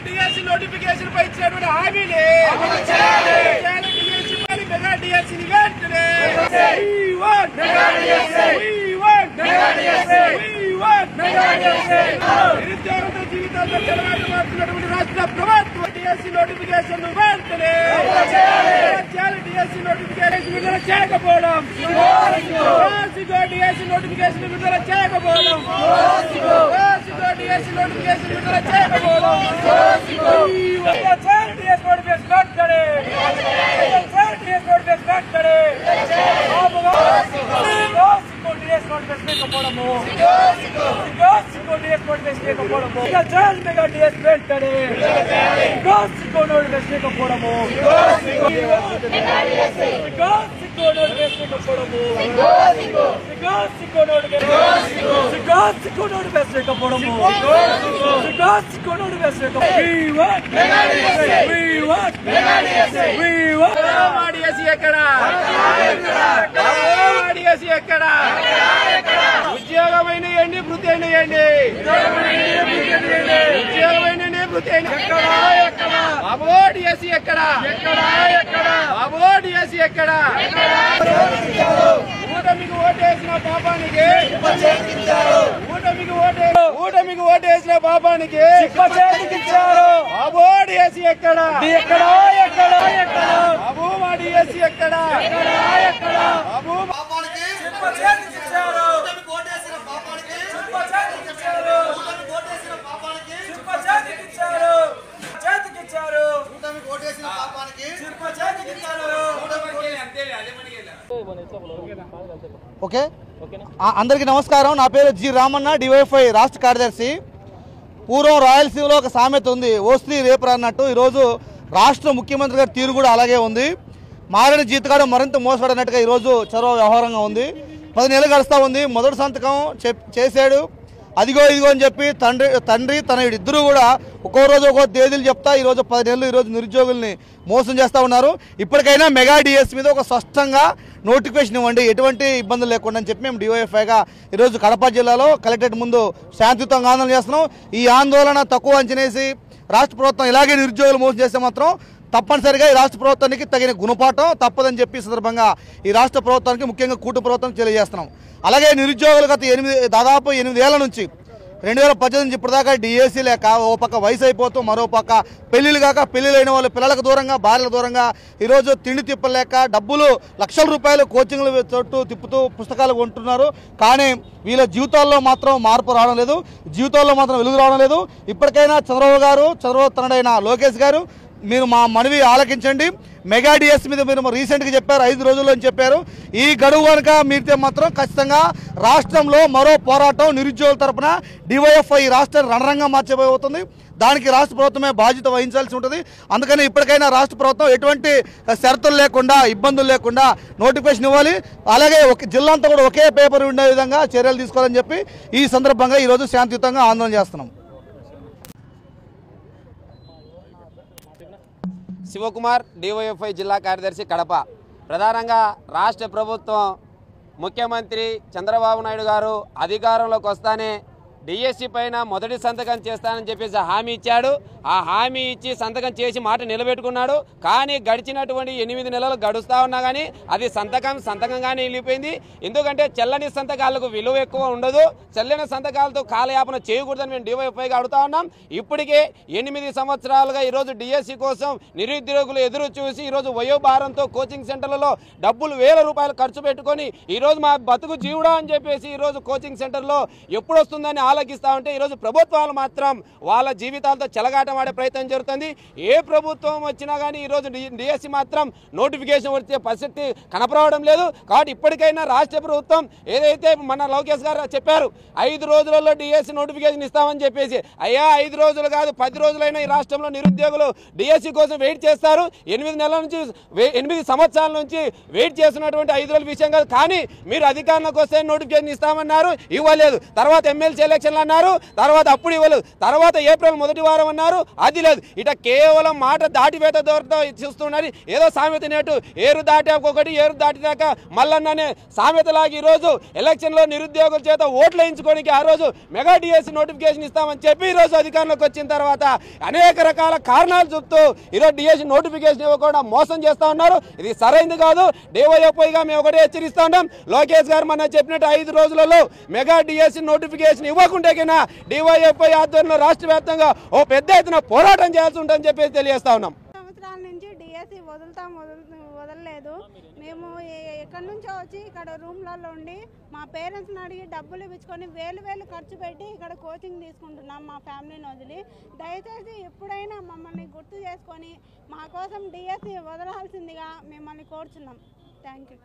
DSC notification పై ఇచ్చినటువంటి హామీని DSC పై mega డిఎస్సిని వెంటనే నిరుద్యోగుల జీవితాల్లో చెలగాటమాడుతున్నటువంటి రాష్ట్ర ప్రభుత్వం డిఎస్సి నోటిఫికేషన్ వెంటనే డిఎస్సి నోటిఫికేషన్ విడుదల చేయకపోవడం డిఎస్సి నోటిఫికేషన్ విడుదల చేయకపోవడం డిఎస్సి నోటిఫికేషన్ విడుదల చేయకపోవడం ఉద్యోగమైన వృత్తి అయినాయండి ఉద్యోగమైన వృత్తి బాబో డిఎస్సి ఎక్కడ బాబో డిఎస్సి ఎక్కడ ఊటమికి ఓటేసిన పాపానికి ఊటమికి ఓటేసిన పాపానికి బాబో డిఎస్సి ఎక్కడ బాబు మా డిఎస్సి ఎక్కడ బాబు ఓకే అందరికీ నమస్కారం. నా పేరు జి రామన్న, డివైఎఫ్ఐ రాష్ట్ర కార్యదర్శి. పూర్వం రాయలసీమలో ఒక సామెత ఉంది, ఓస్త్రీ రేపు అన్నట్టు ఈరోజు రాష్ట్ర ముఖ్యమంత్రి గారి తీరు కూడా అలాగే ఉంది. మారిన జీతగాడు మరింత మోసపడినట్టుగా ఈరోజు చొరవ వ్యవహారంగా ఉంది. 10 నెలలు గడుస్తూ ఉంది. మొదటి సంతకం చేశాడు, అదిగో ఇదిగో అని చెప్పి తండ్రి తనయుడు ఇద్దరు కూడా ఒక్కో రోజు ఒక్కో తేదీలు చెప్తా ఈరోజు 10 నెలలు ఈరోజు నిరుద్యోగుల్ని మోసం చేస్తూ ఉన్నారు. ఇప్పటికైనా మెగా డిఎస్ మీద ఒక స్పష్టంగా నోటిఫికేషన్ ఇవ్వండి, ఎటువంటి ఇబ్బందులు లేకుండా అని చెప్పి మేము డివైఎఫ్ఐగా ఈరోజు కడప జిల్లాలో కలెక్టరేట్ ముందు శాంతియుతంగా ఆందోళన చేస్తున్నాం. ఈ ఆందోళన తక్కువ అంచనేసి రాష్ట్ర ప్రభుత్వం ఇలాగే నిరుద్యోగులు మోసం చేస్తే మాత్రం తప్పనిసరిగా ఈ రాష్ట్ర ప్రభుత్వానికి తగిన గుణపాఠం తప్పదని చెప్పి సందర్భంగా ఈ రాష్ట్ర ప్రభుత్వానికి ముఖ్యంగా కూటమి ప్రభుత్వానికి తెలియజేస్తున్నాం. అలాగే నిరుద్యోగులు గత దాదాపు 8 ఏళ్ల నుంచి 2018 నుంచి ఇప్పటిదాకా డిఎస్సీ లేక ఓ పక్క వయసు అయిపోతూ మరో పక్క పెళ్లిళ్ళు కాక పెళ్లిళ్ళైన వాళ్ళు పిల్లలకు దూరంగా భార్యలకు దూరంగా ఈరోజు తిండి తిప్పలేక డబ్బులు లక్షల రూపాయలు కోచింగ్లు చుట్టూ తిప్పుతూ పుస్తకాలు కొంటున్నారు. కానీ వీళ్ళ జీవితాల్లో మాత్రం మార్పు రావడం లేదు, జీవితాల్లో మాత్రం వెలుగు రావడం లేదు. ఇప్పటికైనా చంద్రబాబు తనడైన లోకేష్ గారు మీరు మా మనవి ఆలకించండి. మెగా డిఎస్ మీద మీరు రీసెంట్గా చెప్పారు 5 రోజుల్లో అని చెప్పారు. ఈ గడువు కనుక మీరితే మాత్రం ఖచ్చితంగా రాష్ట్రంలో మరో పోరాటం నిరుద్యోగుల తరఫున డివైఎఫ్ఐ రాష్ట్రాన్ని రణరంగం మార్చబోతుంది. దానికి రాష్ట్ర ప్రభుత్వమే బాధ్యత వహించాల్సి ఉంటుంది. అందుకని ఇప్పటికైనా రాష్ట్ర ప్రభుత్వం ఎటువంటి షరతులు లేకుండా ఇబ్బందులు లేకుండా నోటిఫికేషన్ ఇవ్వాలి. అలాగే జిల్లా అంతా కూడా ఒకే పేపర్ ఉండే విధంగా చర్యలు తీసుకోవాలని చెప్పి ఈ సందర్భంగా ఈరోజు శాంతియుతంగా ఆందోళన చేస్తున్నాం. శివకుమార్, డివైఎఫ్ఐ జిల్లా కార్యదర్శి, కడప. ప్రధానంగా రాష్ట్ర ప్రభుత్వం ముఖ్యమంత్రి చంద్రబాబు నాయుడు గారు అధికారంలోకి వస్తానే డిఎస్సి పైన మొదటి సంతకం చేస్తానని చెప్పేసి హామీ ఇచ్చాడు. ఆ హామీ ఇచ్చి సంతకం చేసి మాట నిలబెట్టుకున్నాడు. కానీ గడిచినటువంటి 8 నెలలు గడుస్తూ ఉన్నా కానీ అది సంతకంగానే వెళ్ళిపోయింది. ఎందుకంటే చెల్లని సంతకాలకు విలువ ఎక్కువ ఉండదు, చెల్లని సంతకాలతో కాలయాపన చేయకూడదని మేము డివైఎఫ్ఐగా అడుగుతా ఉన్నాం. ఇప్పటికే 8 సంవత్సరాలుగా ఈరోజు డిఎస్సి కోసం నిరుద్యోగులు ఎదురు చూసి ఈరోజు వయోభారంతో కోచింగ్ సెంటర్లలో డబ్బులు వేల రూపాయలు ఖర్చు పెట్టుకొని ఈరోజు మా బతుకు జీవుడా అని చెప్పేసి ఈరోజు కోచింగ్ సెంటర్లో ఎప్పుడు వస్తుందని ఆలోచిస్తూ ఉంటే ఈరోజు ప్రభుత్వాలు మాత్రం వాళ్ళ జీవితాలతో చెలగాటమాడే ప్రయత్నం జరుగుతుంది. ఏ ప్రభుత్వం వచ్చినా కానీ ఈరోజు డిఎస్సి మాత్రం నోటిఫికేషన్ వచ్చే పరిస్థితి కనపడడం లేదు. కాబట్టి ఇప్పటికైనా రాష్ట్ర ప్రభుత్వం ఏదైతే మన లోకేష్ గారు చెప్పారు 5 రోజులలో డిఎస్సి నోటిఫికేషన్ ఇస్తామని చెప్పేసి, అయ్యా 5 రోజులు కాదు 10 రోజులైనా ఈ రాష్ట్రంలో నిరుద్యోగులు డిఎస్సి కోసం వెయిట్ చేస్తారు. 8 సంవత్సరాల నుంచి వెయిట్ చేస్తున్నటువంటి 5 రోజుల విషయం కాదు. కానీ మీరు అధికారంలోకి వస్తే నోటిఫికేషన్ ఇస్తామన్నారు, ఇవ్వలేదు. తర్వాత ఎమ్మెల్సీలే ఎలక్షన్లు అన్నారు, తర్వాత అప్పుడు ఇవ్వలేదు, తర్వాత ఏప్రిల్ మొదటి వారం అన్నారు, అది లేదు. ఇట కేవలం మాట దాటివేత దూరంతో చూస్తున్నది. ఏదో సామెత నేటు ఏరు దాటాకొకటి ఏరు దాటినాక మల్లన్ననే సామెతలాగా ఈరోజు ఎలక్షన్లో నిరుద్యోగుల చేత ఓట్లు వేయించుకోనికి ఆ రోజు మెగా డిఎస్సి నోటిఫికేషన్ ఇస్తామని చెప్పి ఈరోజు అధికారంలోకి వచ్చిన తర్వాత అనేక రకాల కారణాలు చెప్తూ ఈరోజు డిఎస్సి నోటిఫికేషన్ ఇవ్వకుండా మోసం చేస్తూ ఉన్నారు. ఇది సరైనది కాదు. డివైఎఫ్ఐగా మేము ఒకటే హెచ్చరిస్తూ ఉన్నాం. లోకేష్ గారు మన చెప్పినట్టు 5 రోజులలో మెగా డిఎస్సి నోటిఫికేషన్ ఇవ్వకుంటే కన్నా డివైఎఫ్ఐ ఆధ్వర్యంలో రాష్ట్ర వ్యాప్తంగా ఓ పెద్ద ఎత్తున పోరాటం చేయాల్సి ఉంటుందని చెప్పేసి తెలియజేస్తా ఉన్నాం. సంవత్సరాల నుంచి డిఎస్సి వదలలేదు. మేము ఎక్కడి నుంచో వచ్చి ఇక్కడ రూమ్లలో ఉండి మా పేరెంట్స్ని అడిగి డబ్బులు ఇప్పించుకొని వేలు ఖర్చు పెట్టి ఇక్కడ కోచింగ్ తీసుకుంటున్నాం మా ఫ్యామిలీని వదిలి. దయచేసి ఎప్పుడైనా మమ్మల్ని గుర్తు చేసుకొని మా కోసం డిఎస్సి వదలాల్సిందిగా మిమ్మల్ని కోరుచున్నాం. Thank you.